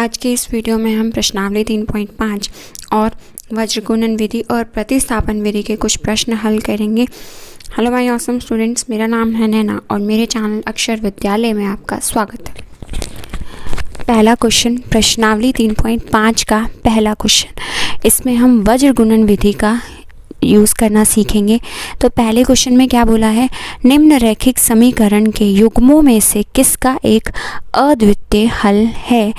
आज के इस वीडियो में हम प्रश्नावली 3.5 और वज्रगुणन विधि और प्रतिस्थापन विधि के कुछ प्रश्न हल करेंगे। हेलो माय ऑसम स्टूडेंट्स, मेरा नाम है नैना और मेरे चैनल अक्षर विद्यालय में आपका स्वागत है। पहला क्वेश्चन, प्रश्नावली 3.5 का पहला क्वेश्चन। इसमें हम वज्रगुणन विधि का यूज़ करना सीखेंगे। तो पहले क्वेश्चन में क्या बोला है, निम्न रैखिक समीकरण के युग्मों में से किसका एक अद्वितीय हल है,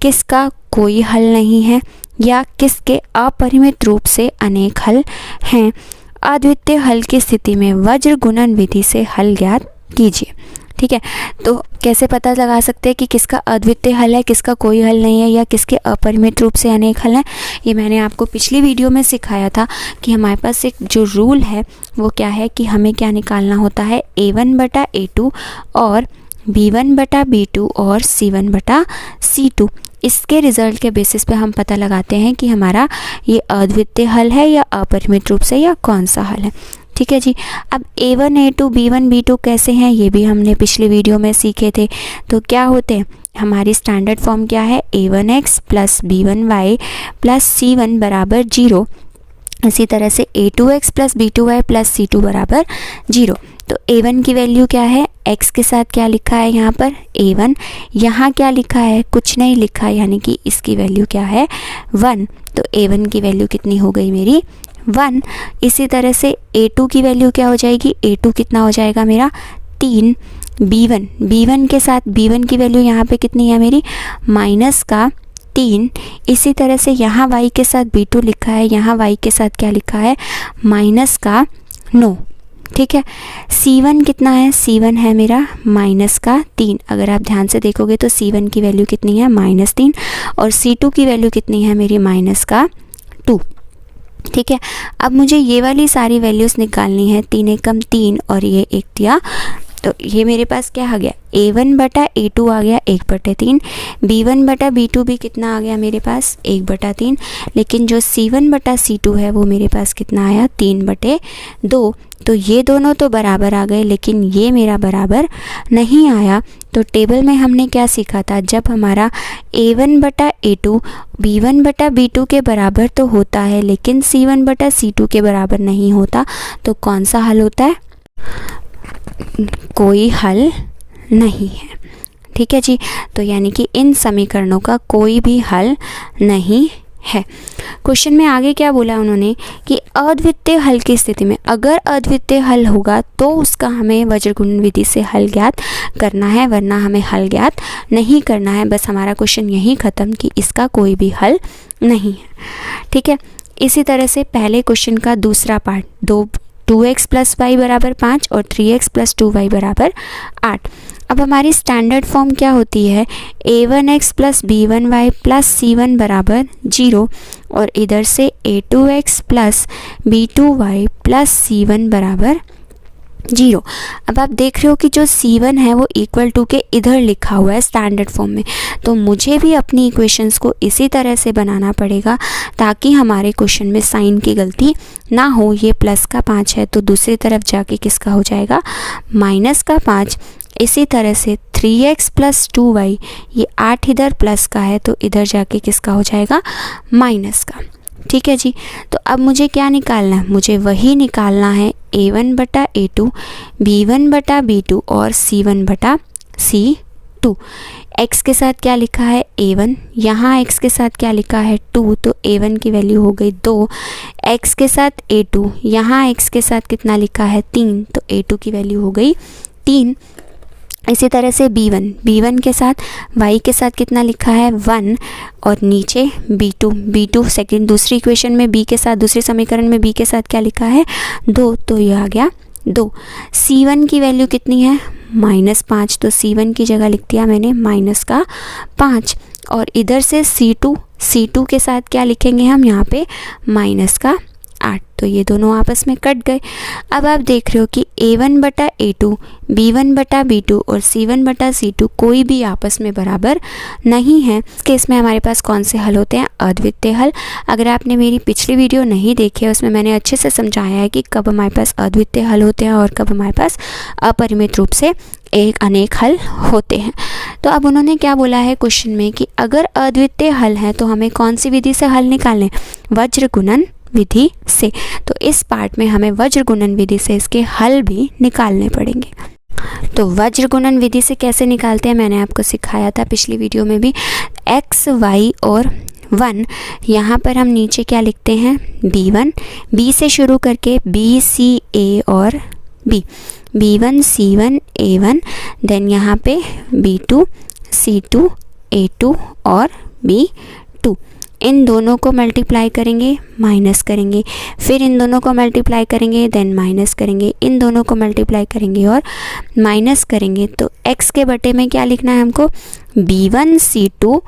किसका कोई हल नहीं है, या किसके अपरिमित रूप से अनेक हल हैं। अद्वितीय हल की स्थिति में वज्रगुणन विधि से हल ज्ञात कीजिए। ठीक है, तो कैसे पता लगा सकते हैं कि किसका अद्वितीय हल है, किसका कोई हल नहीं है, या किसके अपरिमित रूप से अनेक हल हैं। ये मैंने आपको पिछली वीडियो में सिखाया था कि हमारे पास एक जो रूल है वो क्या है कि हमें क्या निकालना होता है, A1/A2 और B1/B2 और C1/C2। इसके रिज़ल्ट के बेसिस पे हम पता लगाते हैं कि हमारा ये अद्वितीय हल है या अपरिमित रूप से, या कौन सा हल है। ठीक है जी। अब A1 A2 B1 B2 कैसे हैं ये भी हमने पिछली वीडियो में सीखे थे। तो क्या होते हैं, हमारी स्टैंडर्ड फॉर्म क्या है, A1x plus B1y plus C1 बराबर 0। इसी तरह से A2x plus B2y plus C2 बराबर 0। तो A1 की वैल्यू क्या है, x के साथ क्या लिखा है यहाँ पर A1, यहाँ क्या लिखा है, कुछ नहीं लिखा, यानी कि इसकी वैल्यू क्या है 1। तो A1 की वैल्यू कितनी हो गई मेरी 1। इसी तरह से A2 की वैल्यू क्या हो जाएगी, A2 कितना हो जाएगा मेरा 3। B1 के साथ B1 की वैल्यू यहाँ पे कितनी है मेरी -3। इसी तरह से यहाँ y के साथ B2 लिखा है, यहाँ y के साथ क्या लिखा है -9। ठीक है, C1 कितना है, C1 है मेरा -3। अगर आप ध्यान से देखोगे तो C1 की वैल्यू कितनी है -3 और C2 की वैल्यू कितनी है मेरी -2। ठीक है, अब मुझे ये वाली सारी वैल्यूज़ निकालनी है, 3 एकम 3 और ये 1 दिया। तो ये मेरे पास क्या आ गया, A1/A2 आ गया 1/3, B1/B2 भी कितना आ गया मेरे पास 1/3, लेकिन जो C1/C2 है वो मेरे पास कितना आया 3/2। तो ये दोनों तो बराबर आ गए, लेकिन ये मेरा बराबर नहीं आया। तो टेबल में हमने क्या सीखा था, जब हमारा A1/A2 B1/B2 के बराबर तो होता है, लेकिन C1/C2 के बराबर नहीं होता, तो कौन सा हल होता है, कोई हल नहीं है। ठीक है जी, तो यानी कि इन समीकरणों का कोई भी हल नहीं है। क्वेश्चन में आगे क्या बोला उन्होंने कि अद्वितीय हल की स्थिति में, अगर अद्वितीय हल होगा तो उसका हमें वज्रगुणन विधि से हल ज्ञात करना है, वरना हमें हल ज्ञात नहीं करना है। बस हमारा क्वेश्चन यही ख़त्म कि इसका कोई भी हल नहीं है। ठीक है, इसी तरह से पहले क्वेश्चन का दूसरा पार्ट, 2x प्लस y बराबर 5 और 3x प्लस 2y बराबर 8। अब हमारी स्टैंडर्ड फॉर्म क्या होती है, A1x plus B1y plus C1 बराबर 0 और इधर से A2x plus B2y plus C1 बराबर 0। अब आप देख रहे हो कि जो C1 है वो इक्वल टू के इधर लिखा हुआ है स्टैंडर्ड फॉर्म में, तो मुझे भी अपनी इक्वेशंस को इसी तरह से बनाना पड़ेगा ताकि हमारे क्वेश्चन में साइन की गलती ना हो। ये प्लस का 5 है तो दूसरी तरफ जाके किसका हो जाएगा -5। इसी तरह से 3x प्लस 2y, ये 8 इधर प्लस का है तो इधर जाके किसका हो जाएगा माइनस का। ठीक है जी, तो अब मुझे क्या निकालना है, मुझे वही निकालना है A1/A2 B1/B2 और C1/C2। x के साथ क्या लिखा है A1, यहाँ x के साथ क्या लिखा है 2, तो A1 की वैल्यू हो गई 2। x के साथ A2, यहाँ x के साथ कितना लिखा है 3, तो A2 की वैल्यू हो गई 3। इसी तरह से B1 के साथ y के साथ कितना लिखा है 1 और नीचे B2 सेकंड दूसरी इक्वेशन में b के साथ, दूसरे समीकरण में b के साथ क्या लिखा है 2, तो ये आ गया 2। C1 की वैल्यू कितनी है -5, तो C1 की जगह लिख दिया मैंने -5 और इधर से C2 के साथ क्या लिखेंगे हम यहाँ पे -8। 8, तो ये दोनों आपस में कट गए। अब आप देख रहे हो कि A1 बटा A2, B1 बटा B2 और C1 बटा C2 कोई भी आपस में बराबर नहीं है। इस केस में हमारे पास कौन से हल होते हैं? अद्वितीय हल। अगर आपने मेरी पिछली वीडियो नहीं देखी है, उसमें मैंने अच्छे से समझाया है कि कब हमारे पास अद्वितीय हल होते हैं और कब हमारे पास अपरिमित रूप से एक अनेक हल होते हैं। तो अब उन्होंने क्या बोला है क्वेश्चन में कि अगर अद्वितीय हल है तो हमें कौन सी विधि से हल निकालने? वज्र गुणन विधि से। तो इस पार्ट में हमें वज्र गुणन विधि से इसके हल भी निकालने पड़ेंगे। तो वज्र गुणन विधि से कैसे निकालते हैं मैंने आपको सिखाया था पिछली वीडियो में भी। x, y और 1, यहाँ पर हम नीचे क्या लिखते हैं? B1, B से शुरू करके B, C, A और B, B1, C1, A1, then यहाँ पे B2, C2, A2 और B2। इन दोनों को मल्टीप्लाई करेंगे, माइनस करेंगे, फिर इन दोनों को मल्टीप्लाई करेंगे, देन माइनस करेंगे, इन दोनों को मल्टीप्लाई करेंगे और माइनस करेंगे। तो x के बटे में क्या लिखना है हमको? B1 C2,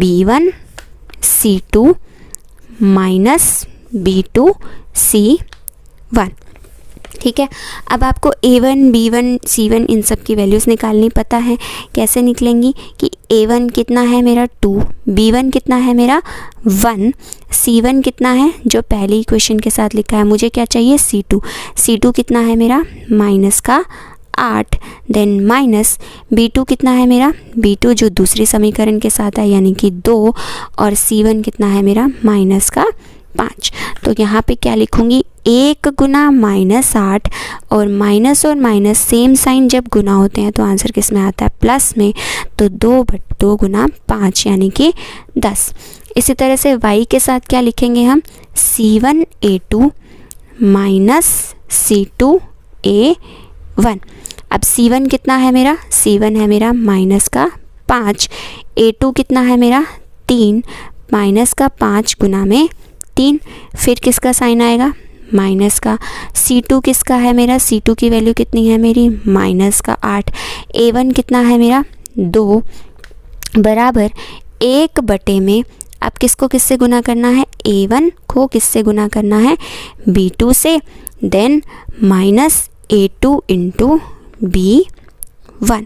B1 C2 minus B2 C1। ठीक है। अब आपको A1, B1, C1 इन सब की वैल्यूज़ निकालनी पता है। कैसे निकलेंगी कि A1 कितना है मेरा 2, B1 कितना है मेरा 1, C1 कितना है जो पहले इक्वेशन के साथ लिखा है, मुझे क्या चाहिए? C2 कितना है मेरा? माइनस का 8, देन माइनस B2 कितना है मेरा? B2 जो दूसरी समीकरण के साथ है यानी कि 2, और C1 कितना है मेरा? माइनस का 5। तो यहाँ पे क्या लिखूँगी? 1 गुना -8, और माइनस सेम साइन जब गुना होते हैं तो आंसर किस में आता है? प्लस में। तो 2 गुना 5 यानी कि 10। इसी तरह से y के साथ क्या लिखेंगे हम? C1 A2 minus C2 A1। अब C1 कितना है मेरा? C1 है मेरा माइनस का 5, A2 कितना है मेरा? 3, माइनस का 5 गुना में 3, फिर किसका साइन आएगा? माइनस का। C2 किसका है मेरा? C2 की वैल्यू कितनी है मेरी? माइनस का 8। A1 कितना है मेरा? 2 बराबर 1 बटे में, अब किसको किससे गुना करना है? A1 को किससे गुना करना है? B2 से, then minus A2 into B1।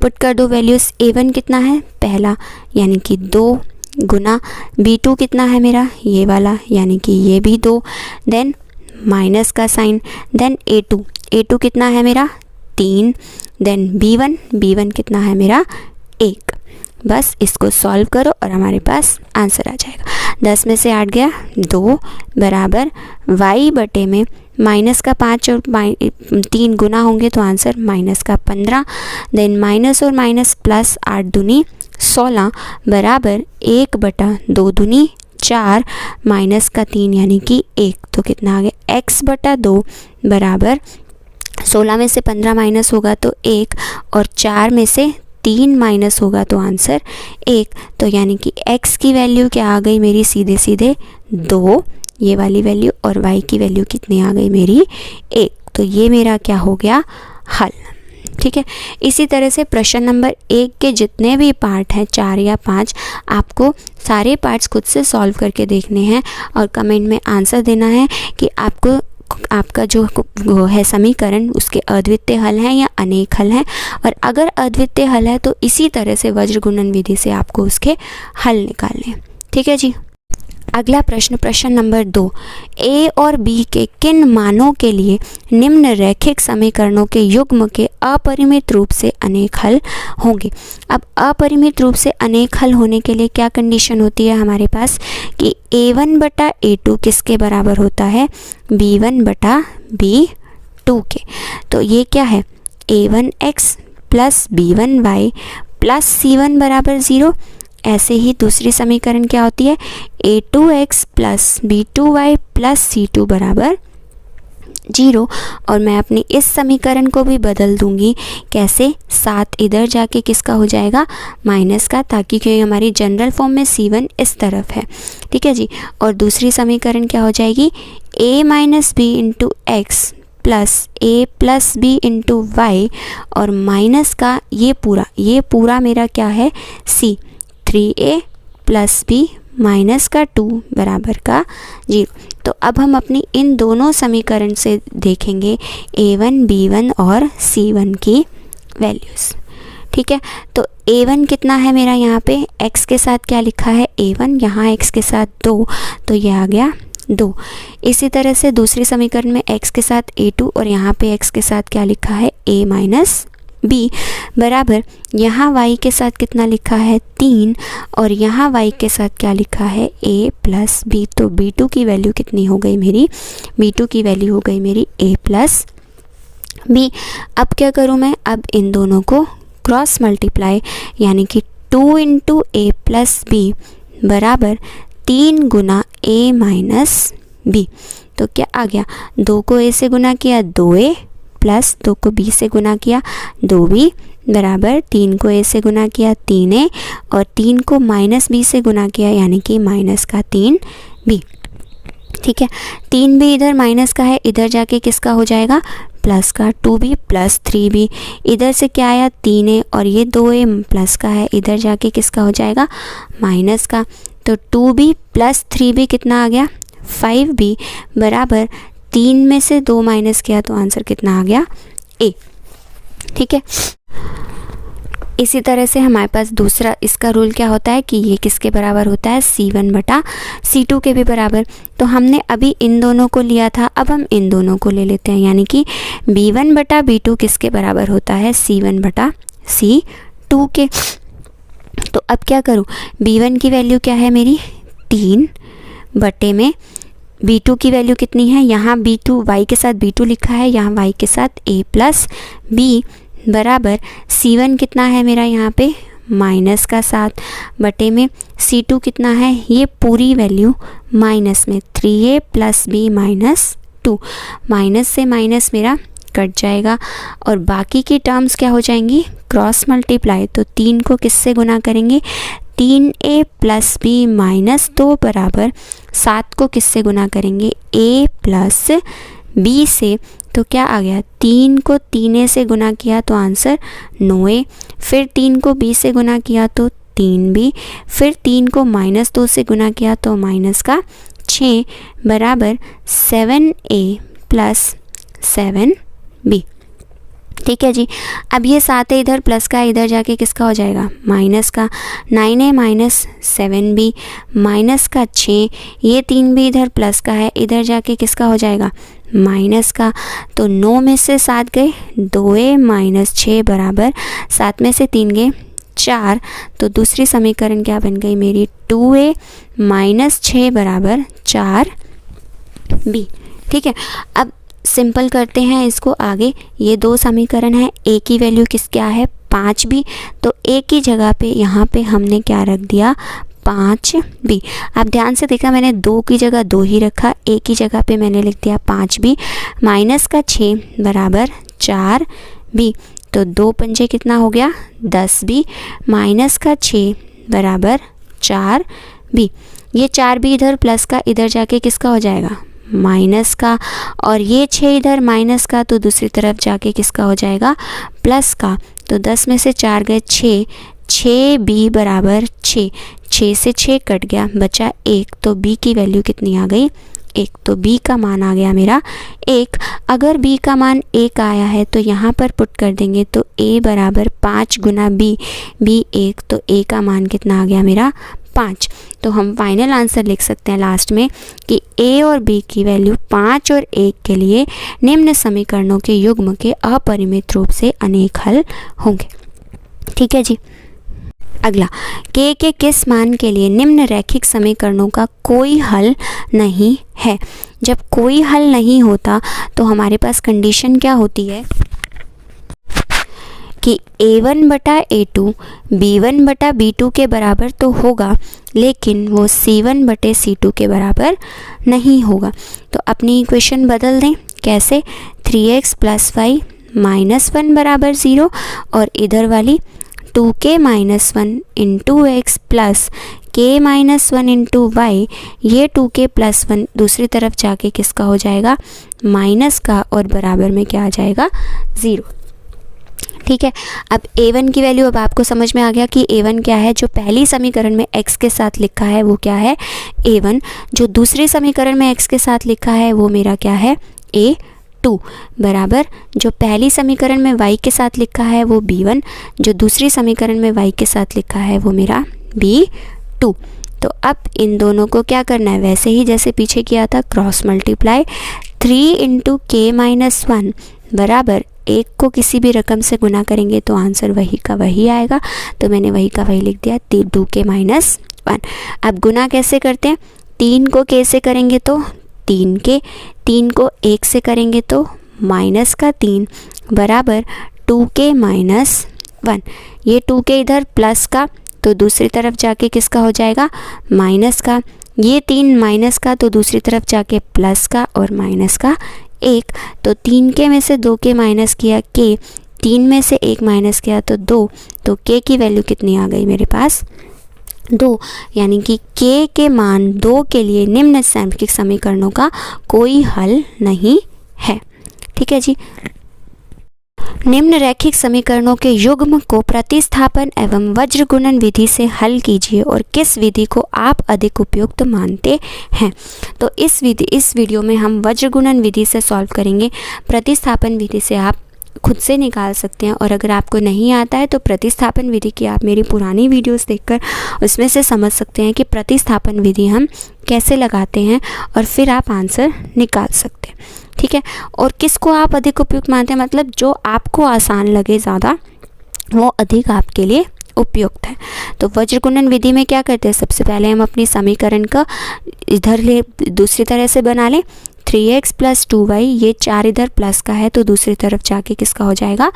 Put कर दो वैल्यूज़। A1 कितना है? पहला यानी कि 2 गुना B2 कितना है मेरा? ये वाला यानी कि ये भी 2, देन माइनस का साइन, देन A2 कितना है मेरा? 3, देन B1 कितना है मेरा? 1। बस इसको सॉल्व करो और हमारे पास आंसर आ जाएगा। 10 में से 8 गया 2 बराबर y बटे में माइनस का 5 और 3 गुना होंगे तो आंसर माइनस का 15, देन माइनस और माइनस प्लस 8 दूनी 16 बराबर 1 बटा 2 दूनी 4 माइनस का 3 यानी कि 1। तो कितना आ गया? x बटा 2 बराबर 16 में से 15 माइनस होगा तो 1, और 4 में से 3 माइनस होगा तो आंसर 1। तो यानी कि x की वैल्यू क्या आ गई मेरी? सीधे 2 ये वाली वैल्यू, और y की वैल्यू कितनी आ गई मेरी? 1। तो ये मेरा क्या हो गया? हल। ठीक है। इसी तरह से प्रश्न नंबर 1 के जितने भी पार्ट हैं 4 या 5, आपको सारे पार्ट्स खुद से सॉल्व करके देखने हैं और कमेंट में आंसर देना है कि आपको आपका जो वो है समीकरण उसके अद्वितीय हल हैं या अनेक हल हैं, और अगर अद्वितीय हल है तो इसी तरह से वज्र गुणन विधि से आपको उसके हल निकालने हैं। ठीक है जी। अगला प्रश्न नंबर 2, a और b के किन मानों के लिए निम्न रैखिक समीकरणों के युग्म के अपरिमित रूप से अनेक हल होंगे। अब अपरिमित रूप से अनेक हल होने के लिए क्या कंडीशन होती है हमारे पास कि a1 बटा a2 किसके बराबर होता है? b1 बटा b2 के। तो ये क्या है? a1x plus b1y plus c1 बराबर 0। ऐसे ही दूसरी समीकरण क्या होती है? a2x plus b2y plus c2 बराबर 0। और मैं अपनी इस समीकरण को भी बदल दूंगी। कैसे? 7 इधर जाके किसका हो जाएगा? माइनस का, ताकि क्योंकि हमारी जनरल फॉर्म में c1 इस तरफ है। ठीक है जी। और दूसरी समीकरण क्या हो जाएगी? a minus B into X plus a plus B into Y, और माइनस का ये पूरा मेरा क्या है? c 3a plus b minus का 2 बराबर का 0। तो अब हम अपनी इन दोनों समीकरण से देखेंगे a1, b1 और c1 की वैल्यूज़। ठीक है, तो a1 कितना है मेरा, यहाँ पे x के साथ क्या लिखा है a1, यहाँ x के साथ 2, तो ये आ गया 2। इसी तरह से दूसरी समीकरण में x के साथ a2 और यहाँ पे x के साथ क्या लिखा है a माइनस b बराबर यहाँ y के साथ कितना लिखा है 3 और यहाँ y के साथ क्या लिखा है a प्लस b। तो b2 की वैल्यू कितनी हो गई मेरी, b2 की वैल्यू हो गई मेरी a प्लस b। अब क्या करूँ मैं, अब इन दोनों को क्रॉस मल्टीप्लाई, यानी कि 2 इंटू a प्लस b बराबर 3 गुना a माइनस b। तो क्या आ गया, 2 को a से गुना किया 2a प्लस 2 को b से गुना किया 2b बराबर 3 को a से गुना किया 3a और 3 को माइनस b से गुना किया, यानी कि माइनस का 3b। ठीक है, 3b इधर माइनस का है, इधर जाके किसका हो जाएगा प्लस का 2b प्लस 3b। इधर से क्या आया 3a और ये 2a प्लस का है, इधर जाके किसका हो जाएगा माइनस का। तो 2b प्लस 3b कितना आ गया 5b बराबर 3 में से 2 माइनस किया तो आंसर कितना आ गया a। ठीक है, इसी तरह से हमारे पास दूसरा इसका रूल क्या होता है कि ये किसके बराबर होता है c1 बटा c2 के भी बराबर। तो हमने अभी इन दोनों को लिया था, अब हम इन दोनों को ले लेते हैं, यानी कि b1 बटा b2 किसके बराबर होता है c1 बटा c2 के। तो अब क्या करूँ, b1 की वैल्यू क्या है मेरी 3 बटे में b2 की वैल्यू कितनी है, यहाँ b2 y के साथ b2 लिखा है, यहाँ y के साथ a प्लस b बराबर c1 कितना है मेरा यहाँ पे माइनस का 7 बटे में c2 कितना है, ये पूरी वैल्यू माइनस में 3a plus b minus 2। Minus से माइनस मेरा कट जाएगा और बाकी की टर्म्स क्या हो जाएंगी क्रॉस मल्टीप्लाई। तो 3 को किससे गुना करेंगे 3a प्लस b माइनस 2 बराबर 7 को किससे गुना करेंगे a प्लस b से। तो क्या आ गया 3 को 3a से गुना किया तो आंसर 9a, फिर 3 को b से गुना किया तो 3b, फिर 3 को माइनस 2 से गुना किया तो माइनस का 6 बराबर 7a प्लस 7b। ठीक है जी, अब ये 7 है इधर प्लस का इधर जाके किसका हो जाएगा माइनस का 9a माइनस 7b माइनस का 6, ये 3b इधर प्लस का है, इधर जाके किसका हो जाएगा माइनस का। तो 9 में से 7 गए 2a माइनस 6 बराबर 7 में से 3 गए 4। तो दूसरी समीकरण क्या बन गई मेरी 2a माइनस 6 बराबर 4b। ठीक है, अब सिंपल करते हैं इसको आगे। ये दो समीकरण है, a की वैल्यू किस क्या है 5b, तो a की जगह पे यहाँ पे हमने क्या रख दिया 5b। आप ध्यान से देखा मैंने 2 की जगह 2 ही रखा, a की जगह पे मैंने लिख दिया 5b माइनस का 6 बराबर 4b। तो 2 पंजे कितना हो गया 10b माइनस का 6 बराबर 4b। ये 4b इधर प्लस का इधर जाके किसका हो जाएगा माइनस का, और ये 6 इधर माइनस का तो दूसरी तरफ जाके किसका हो जाएगा प्लस का। तो 10 में से 4 गए 6, 6b बराबर 6, 6 से 6 कट गया बचा 1। तो b की वैल्यू कितनी आ गई 1। तो b का मान आ गया मेरा 1। अगर b का मान 1 आया है तो यहाँ पर पुट कर देंगे तो a बराबर 5 गुना b 1, तो a का मान कितना आ गया मेरा 5। तो हम फाइनल आंसर लिख सकते हैं लास्ट में कि a और b की वैल्यू 5 और 1 के लिए निम्न समीकरणों के युग्म के अपरिमित रूप से अनेक हल होंगे। ठीक है जी, अगला k के किस मान के लिए निम्न रैखिक समीकरणों का कोई हल नहीं है। जब कोई हल नहीं होता तो हमारे पास कंडीशन क्या होती है कि a1 बटा a2 b1 बटा b2 के बराबर तो होगा, लेकिन वो c1 बटे c2 के बराबर नहीं होगा। तो अपनी इक्वेशन बदल दें, कैसे 3x प्लस वाई माइनस 1 बराबर 0 और इधर वाली 2k minus 1 into X plus k minus 1 into Y, ये 2k प्लस 1 दूसरी तरफ जाके किसका हो जाएगा माइनस का और बराबर में क्या आ जाएगा 0। ठीक है। अब a1 की वैल्यू अब आपको समझ में आ गया कि a1 क्या है। जो पहली समीकरण में x के साथ लिखा है वो क्या है a1, जो दूसरे समीकरण में x के साथ लिखा है वो मेरा क्या है a2, बराबर जो पहली समीकरण में y के साथ लिखा है वो b1, जो दूसरी समीकरण में y के साथ लिखा है वो मेरा b2। तो अब इन दोनों को क्या करना है, वैसे ही जैसे पीछे किया था, cross multiply 3 into k minus 1 बराबर एक को किसी भी रकम से गुना करेंगे तो आंसर वही का वही आएगा। तो मैंने वही का वही लिख दिया 2k माइनस 1। अब गुना कैसे करते हैं, 3 को k से करेंगे तो 3k, 3 को 1 से करेंगे तो माइनस का 3 बराबर 2k माइनस 1। ये 2k इधर प्लस का तो दूसरी तरफ जाके किसका हो जाएगा माइनस का, ये 3 माइनस का तो दूसरी तरफ जाके प्लस का और माइनस का 1। तो 3k में से 2k माइनस किया k, 3 में से 1 माइनस किया तो 2, तो k की वैल्यू कितनी आ गई मेरे पास 2। यानी कि k के मान 2 के लिए निम्न सांख्यिक समीकरणों का कोई हल नहीं है। ठीक है जी। निम्न रैखिक समीकरणों के युग्म को प्रतिस्थापन एवं वज्र गुणन विधि से हल कीजिए और किस विधि को आप अधिक उपयुक्त मानते हैं। तो इस वीडियो में हम वज्र गुणन विधि से सॉल्व करेंगे। प्रतिस्थापन विधि से आप खुद से निकाल सकते हैं, और अगर आपको नहीं आता है तो प्रतिस्थापन विधि की आप मेरी पुरानी वीडियोस देखकर उसमें से समझ सकते हैं कि प्रतिस्थापन विधि हम कैसे लगाते हैं, और फिर आप आंसर निकाल सकते हैं। ठीक है। और किसको आप अधिक उपयुक्त मानते हैं, मतलब जो आपको आसान लगे ज़्यादा वो अधिक आपके लिए उपयुक्त है। तो वज्र गुणन विधि में क्या करते हैं, सबसे पहले हम अपनी समीकरण का इधर ले दूसरी तरह से बना लें। 3x प्लस 2y, ये 4 इधर प्लस का है तो दूसरी तरफ जाके किसका हो जाएगा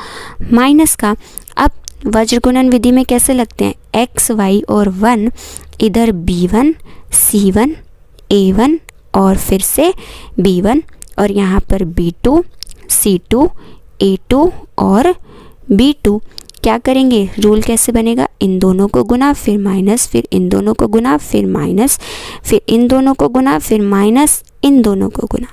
माइनस का। अब वज्र गुणन विधि में कैसे लगते हैं, x y और 1 इधर b1 c1 a1 और फिर से b1, और यहाँ पर b2 c2 a2 और b2। क्या करेंगे, रूल कैसे बनेगा, इन दोनों को गुना फिर माइनस, फिर इन दोनों को गुना फिर माइनस, फिर इन दोनों को गुना फिर माइनस, इन दोनों को गुना।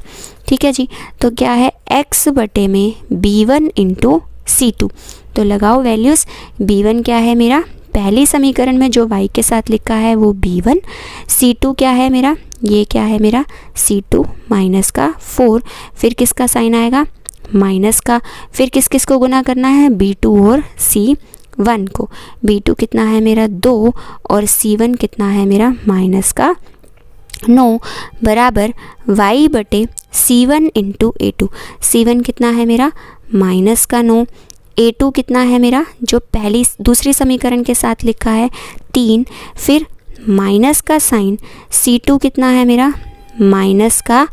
ठीक है जी। तो क्या है x बटे में b1 इंटू c2। तो लगाओ वैल्यूज़। b1 क्या है मेरा, पहली समीकरण में जो y के साथ लिखा है वो b1, c2 क्या है मेरा, ये क्या है मेरा c2 माइनस का 4, फिर किसका साइन आएगा माइनस का, फिर किस किस को गुना करना है b2 और c1 को। b2 कितना है मेरा 2 और c1 कितना है मेरा माइनस का 9 बराबर y बटे c1 इंटू a2। c1 कितना है मेरा माइनस का 9, a2 कितना है मेरा जो दूसरी समीकरण के साथ लिखा है 3, फिर माइनस का साइन, c2 कितना है मेरा माइनस का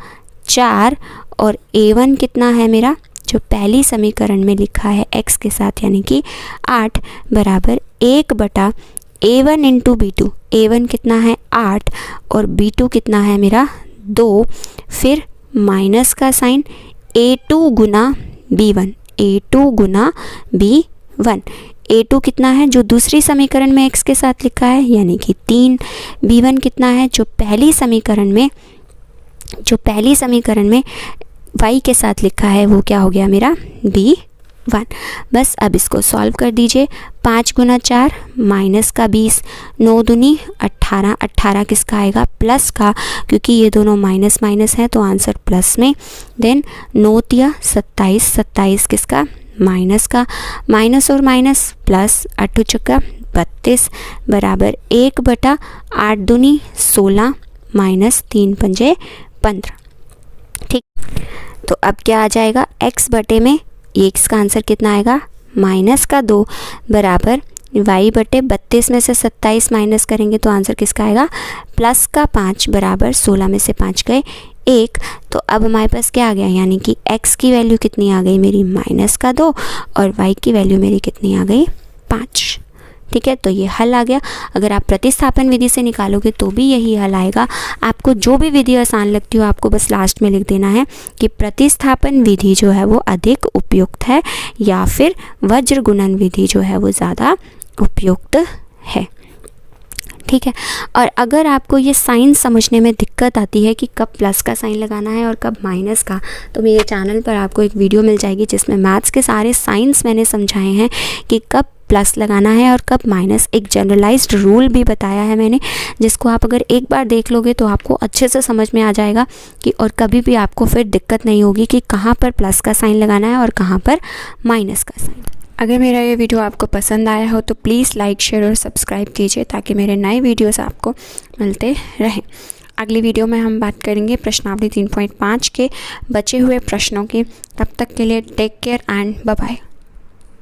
4, और a1 कितना है मेरा जो पहली समीकरण में लिखा है x के साथ यानी कि 8 बराबर 1 बटा a1 इंटू b2। a1 कितना है 8 और b2 कितना है मेरा 2, फिर माइनस का साइन, a2 गुना b1, a2 गुना b1। a2 कितना है जो दूसरी समीकरण में x के साथ लिखा है यानी कि 3, b1 कितना है जो पहली समीकरण में y के साथ लिखा है वो क्या हो गया मेरा b1। बस अब इसको सॉल्व कर दीजिए। 5 गुना 4 माइनस का 20, 9 दूनी 18, 18 किसका आएगा प्लस का, क्योंकि ये दोनों माइनस माइनस हैं तो आंसर प्लस में। देन 9 तिया 27, 27 किसका माइनस का, माइनस और माइनस प्लस, 8 चक्का 32 बराबर 1 बटा 8 दूनी 16 माइनस 3 पंजे 15। ठीक। तो अब क्या आ जाएगा x बटे में, ये x का आंसर कितना आएगा माइनस का 2 बराबर y बटे 32 में से 27 माइनस करेंगे तो आंसर किसका आएगा प्लस का 5 बराबर 16 में से 5 गए 1। तो अब हमारे पास क्या आ गया, यानी कि x की वैल्यू कितनी आ गई मेरी माइनस का 2 और y की वैल्यू मेरी कितनी आ गई 5। ठीक है। तो ये हल आ गया। अगर आप प्रतिस्थापन विधि से निकालोगे तो भी यही हल आएगा। आपको जो भी विधि आसान लगती हो आपको बस लास्ट में लिख देना है कि प्रतिस्थापन विधि जो है वो अधिक उपयुक्त है या फिर वज्र गुणन विधि जो है वो ज़्यादा उपयुक्त है। ठीक है। और अगर आपको ये साइन समझने में दिक्कत आती है कि कब प्लस का साइन लगाना है और कब माइनस का, तो मेरे चैनल पर आपको एक वीडियो मिल जाएगी जिसमें मैथ्स के सारे साइंस मैंने समझाए हैं कि कब प्लस लगाना है और कब माइनस। एक जनरलाइज्ड रूल भी बताया है मैंने, जिसको आप अगर एक बार देख लोगे तो आपको अच्छे से समझ में आ जाएगा कि और कभी भी आपको फिर दिक्कत नहीं होगी कि कहाँ पर प्लस का साइन लगाना है और कहाँ पर माइनस का साइन। अगर मेरा ये वीडियो आपको पसंद आया हो तो प्लीज़ लाइक, शेयर और सब्सक्राइब कीजिए ताकि मेरे नए वीडियोस आपको मिलते रहें। अगली वीडियो में हम बात करेंगे प्रश्नावली 3.5 के बचे हुए प्रश्नों की। तब तक के लिए take care and bye bye.